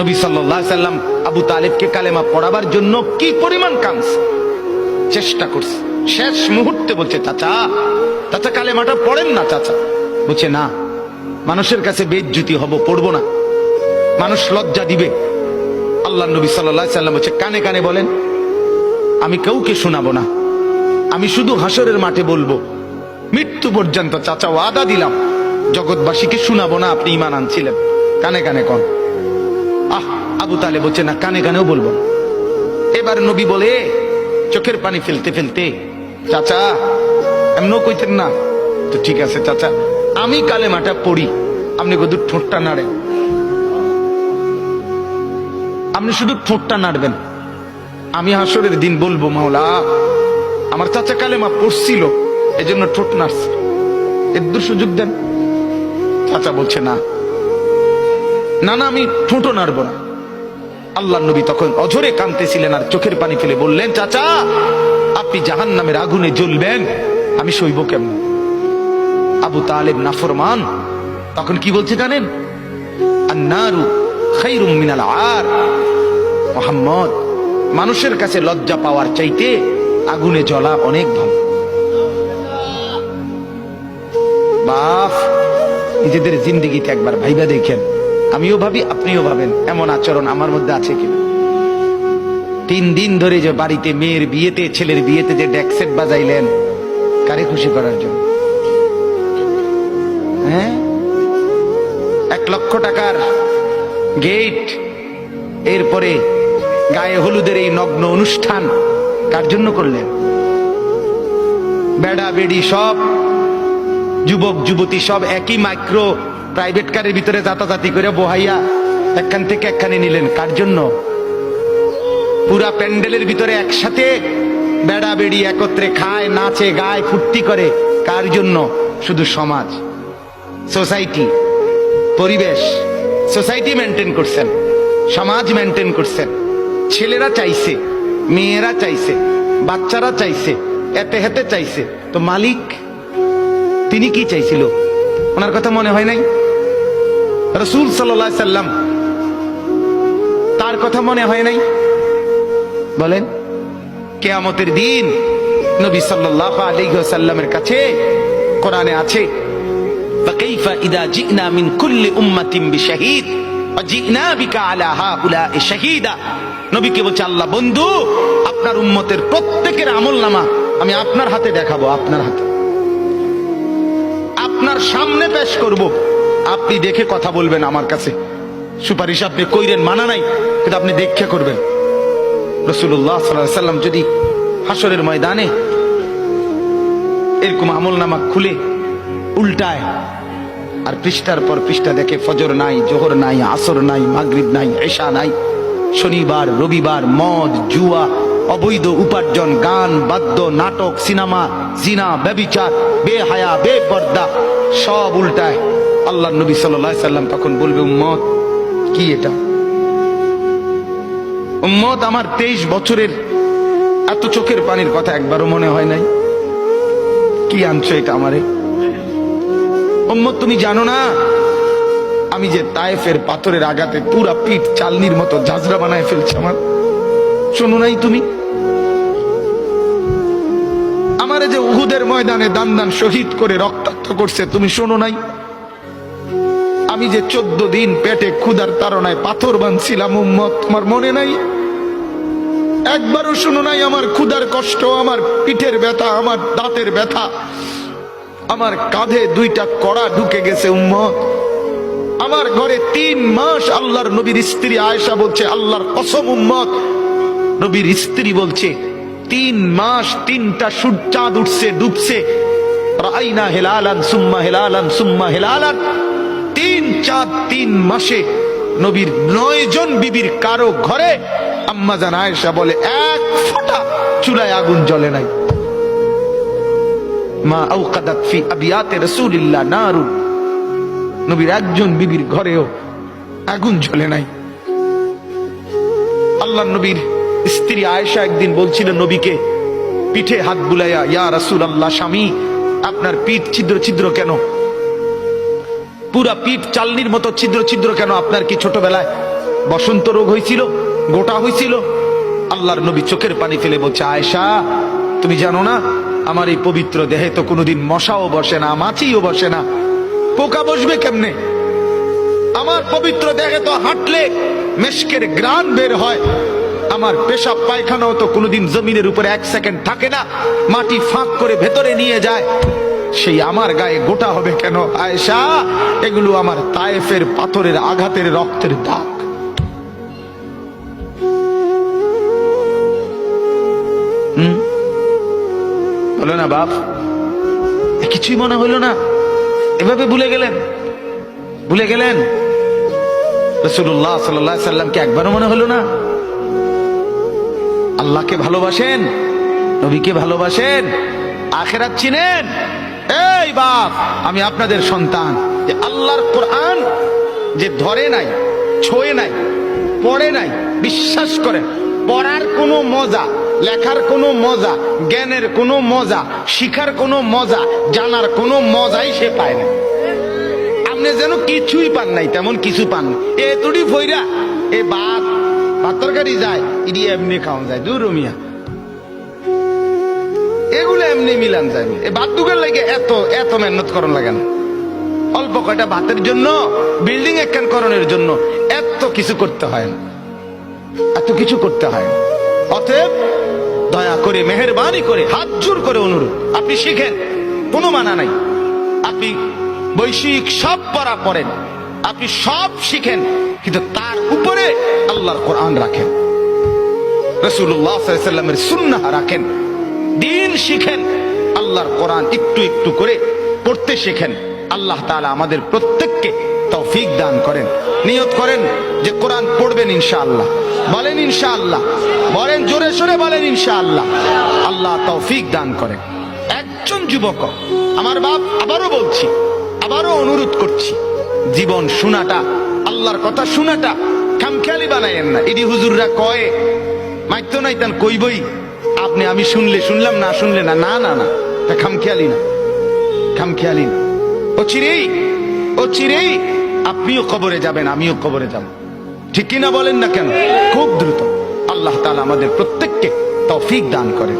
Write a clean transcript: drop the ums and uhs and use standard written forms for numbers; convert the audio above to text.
নবী সাল্লাল্লাহু আলাইহি সাল্লাম আবু তালেবকে কালেমা পড়াবার জন্য কি পরিমাণ কাঁদছে, চেষ্টা করছে। শেষ মুহূর্তে বলছে, চাচা চাচা কালেমাটা পড়েন না চাচা। বলছে, না, মানুষের কাছে বেইজ্জতি হব, পড়বো না, মানুষ লজ্জা দিবে। আল্লাহ নবী সাল্লাল্লাহু আলাইহি সাল্লাম বলছে, কানে কানে বলেন, আমি কাউকে শোনাবো না, আমি শুধু হাসরের মাঠে বলবো, মৃত্যু পর্যন্ত চাচা ওয়াদা দিলাম জগৎবাসীকে শোনাবো না আপনি ঈমান আনছিলেন, কানে কানে কন। আবু তালেব বলছে, না, কানে কানেও বলবো। এবার নবী বলে চোখের পানি ফেলতে ফেলতে, চাচা এমনও কইতেন না তো, ঠিক আছে চাচা, আমি কালেমাটা পড়ি, আপনি শুধু ঠোঁটটা নাড়েন, আপনি শুধু ঠোঁটটা নাড়বেন, আমি হাসরের দিন বলবো, মাওলা আমার চাচা কালেমা পড়ছিল এজন্য ঠোঁট নাড়ছে, এর সুযোগ দেন। চাচা বলছে, না না না, আমি ঠোঁটও নাড়বো না। আল্লাহ নবী তখন অঝরে কাঁদতেছিলেন আর চোখের পানি ফেলে বললেন, চাচা আপনি জাহান্নামের আগুনে জ্বলবেন, আমি সইব কেমন? আবু তালেব নাফরমান তখন কি বলছে জানেন? আন্নারু খায়রুম মিনাল আর। মুহাম্মদ, মানুষের কাছে লজ্জা পাওয়ার চাইতে আগুনে জ্বলা অনেক ভালো। বাপ, নিজেদের জিন্দেগিতে একবার ভাইবা দেখেন, আমিও ভাবি আপনিও ভাবেন এমন আচরণ আমার মধ্যে আছে কিনা। 3 দিন ধরে যে বাড়িতে মেয়ের বিয়েতে, ছেলের বিয়েতে যে ডেকসেট বাজাইলেন, কারে খুশি করার জন্য? হ্যাঁ, 1 লক্ষ টাকার গেট, এরপরে গায়ে হলুদের এই নগ্ন অনুষ্ঠান কার জন্য করলেন? বেড়া বেড়ি সব, যুবক যুবতী সব একই মাইক্রো প্রাইভেট কারের ভিতরে যাতাযাতি করে বহাইয়া একখান থেকে একখানে নিলেন, কার জন্য? পুরা প্যান্ডেলের ভিতরে একসাথে বেড়া বেড়ি একত্রে খায়, নাচে, গায়, ফুর্তি করে, কার জন্য? শুধু সমাজ, সোসাইটি, পরিবেশ, সোসাইটি মেনটেন করছেন, সমাজ মেনটেন করছেন। ছেলেরা চাইছে, মেয়েরা চাইছে, বাচ্চারা চাইছে, এতে হেতে চাইছে, তো মালিক তিনি কি চাইছিল? ওনার কথা মনে হয় নাই? রাসূল সাল্লাল্লাহু আলাইহি সাল্লাম, তার কথা মনে হয় নাই? বলেন, কিয়ামতের দিন নবী সাল্লাল্লাহু আলাইহি ওয়াসাল্লামের কাছে কোরআনে আছে, ফাকাইফা ইযা জিনা মিন কুল্লি উম্মাতিন বিশাহীদ ওয়া জিনা বিকা আলা হাউলা'i শাহীদা। নবীকে বলছে আল্লাহ, বন্ধু আপনার উম্মতের প্রত্যেকের আমলনামা আমি আপনার হাতে দেখাবো, আপনার হাতে, আপনার সামনে পেশ করব, আপনি দেখে কথা বলবেন আমার কাছে, সুপারিশ আপনি কইরেন, মানা নাই, কিন্তু আপনি দেখে করবেন। রাসূলুল্লাহ সাল্লাল্লাহু আলাইহি সাল্লাম যদি হাসরের ময়দানে এরকম আমলনামা খুলে উল্টায় আর পৃষ্ঠার পর পৃষ্ঠা দেখে ফজর নাই, জোহর নাই, আসর নাই, মাগরিব নাই, ইশা নাই, শনিবার রবিবার, মদ জুয়া, অবৈধ উপার্জন, গান বাদ্য, নাটক, সিনেমা, জিনা, ব্যভিচার, বেহায়া, বেপর্দা সব উল্টায়, আল্লাহ নবী সাল্লাল্লাহু আলাইহি সাল্লাম তখন বলবে, উম্মত কি এটা? উম্মত, আমার 23 বছরের এত চোখের পানির কথা একবারও মনে হয় নাই? কি আনছো এটা আমারে? উম্মত, তুমি জানো না আমি যে তায়েফের পাথরের আঘাতে পুরা পিঠ চালনির মতো ঝাঁঝরা বানায় ফেলছে আমার? শোনো নাই তুমি? আমারে যে উহুদের ময়দানে দান দান শহীদ করে রক্তাক্ত করছে, তুমি শোনো নাই? আমি যে 14 দিন পেটে ক্ষুধার তাড়নায় পাথর বাঁধছিলাম, উম্মত তোমার মনে নাই? একবারও শোনো নাই আমার ক্ষুধার কষ্ট, আমার পিঠের ব্যথা, আমার দাঁতের ব্যথা, আমার কাঁধে 2টা কড়া ঢুকে গেছে? উম্মত, আমার ঘরে 3 মাস আল্লাহর নবীর স্ত্রী আয়েশা বলছে, আল্লাহর কসম উম্মত, নবীর স্ত্রী বলছে 3 মাস 3টা চাঁদ উঠছে ডুবছে, রাইনা হেলালান সুম্মা হেলালান সুম্মা হেলালান, 3 চাঁদ 3 মাসে নবীর 9 জন বিবির কারো ঘরে আম্মা জান আয়েশা বলে 1 ফোঁটা চুলায় আগুন জ্বলে নাই। মা আওকাদাত ফি আবিয়াতে রাসূলিল্লাহ নারুন, নবীর একজন বিবির ঘরেও আগুন জ্বলে নাই। আল্লাহ নবীর স্ত্রী আয়েশা একদিন বলছিল নবীকে, পিঠে হাত বুলাইয়া, ইয়া রাসূলুল্লাহ, স্বামী আপনার পিঠ ছিদ্র ছিদ্র কেন? পুরা পিঠ চালনির মতো ছিদ্র ছিদ্র কেন? আপনার কি ছোটবেলায় বসন্ত রোগ হয়েছিল, গোটা হয়েছিল। আল্লাহর নবী চোখের পানি ফেলে বলছে, আয়েশা তুমি জানো না আমার এই পবিত্র দেহে তো কোনোদিন মশাও বসে না, মাছিও বসে না, পোকা বসবে কেমনে? আমার পবিত্র দেহে তো হাঁটলে মেশকের গ্রান বের হয়, আমার পেশাব পায়খানাও তো কোনোদিন জমিনের উপরে 1 সেকেন্ড থাকে না, মাটি ফাঁক করে ভেতরে নিয়ে যায়, সেই আমার গায়ে গোটা হবে কেন? আয়েশা এগুলো আমার তায়েফের পাথরের আঘাতের রক্তের দাগ। হলো না বাপ? কিছুই মনে হলো না? এভাবে ভুলে গেলেন? ভুলে গেলেন রাসূলুল্লাহ সাল্লাল্লাহু আলাইহি সাল্লামকে একবারও মনে হলো না? আল্লাহকে ভালোবাসেন, নবীকে ভালোবাসেন, আখিরাত চিনেন? এই বাপ, আমি আপনাদের সন্তান, যে আল্লাহর কোরআন যে ধরে নাই, ছোঁয়ে নাই, পড়ে নাই, বিশ্বাস করেন পড়ার কোনো মজা, লেখার কোনো মজা, জ্ঞানের কোনো মজা, শিখার কোনো মজা, জানার কোনো মজাই সে পায় না। আপনি যেন কিছুই পান নাই, তেমন কিছু পান না। এ তুড়ি ফইরা এ ভাত তরকারি যায়, ইডি এমনি খাওয়া যায়, দূর রমিয়া এগুলো এমনি মিলান যায়। এ ভাত দুগার লাগে এত এত মেহনত করন লাগে না। অল্প কয়টা ভাতের জন্য, বিল্ডিং একখান করণের জন্য এত কিছু করতে হয় না, এত কিছু করতে হয় না। অতএব দয়া করে, মেহেরবানি করে, হাত জোর করে অনুরোধ, আপনি শিখেন, কোনো মানা নাই। আপনি বৈশ্বিক সব পড়া পড়েন, আপনি সব শিখেন, কিন্তু তার উপরে আল্লাহর কোরআন রাখেন, রাসূলুল্লাহ সাল্লাল্লাহু আলাইহি সাল্লামের সুন্নাহ রাখেন, দিন শিখেন, আল্লাহর কোরআন একটু একটু করে পড়তে শেখেন। আল্লাহ তাআলা আমাদের প্রত্যেককে তৌফিক দান করেন। নিয়ত করেন যে কোরআন পড়বেন ইনশাআল্লাহ। বলেন ইনশাআল্লাহ, বলেন জোরে সোরে বলেন ইনশাআল্লাহ। আল্লাহ তৌফিক দান করেন। একজন যুবক, আমার বাপ, আবারও বলছি, আবারও অনুরোধ করছি, জীবন শোনাটা, আল্লাহর কথা শোনাটা খামখেয়ালি বানায়েন না। ইডি হুজুররা কয় মাইতো নাই তান কইবই, আপনি আমি শুনলে শুনলাম, না শুনলে না, না না না, তা খামখেয়ালি না, খামখেয়ালি না। ও চিরেই আপনিও কবরে যাবেন, আমিও কবরে যাব, ঠিক কিনা বলেন না কেন? খুব দ্রুত। আল্লাহ তাআলা আমাদের প্রত্যেককে তৌফিক দান করেন।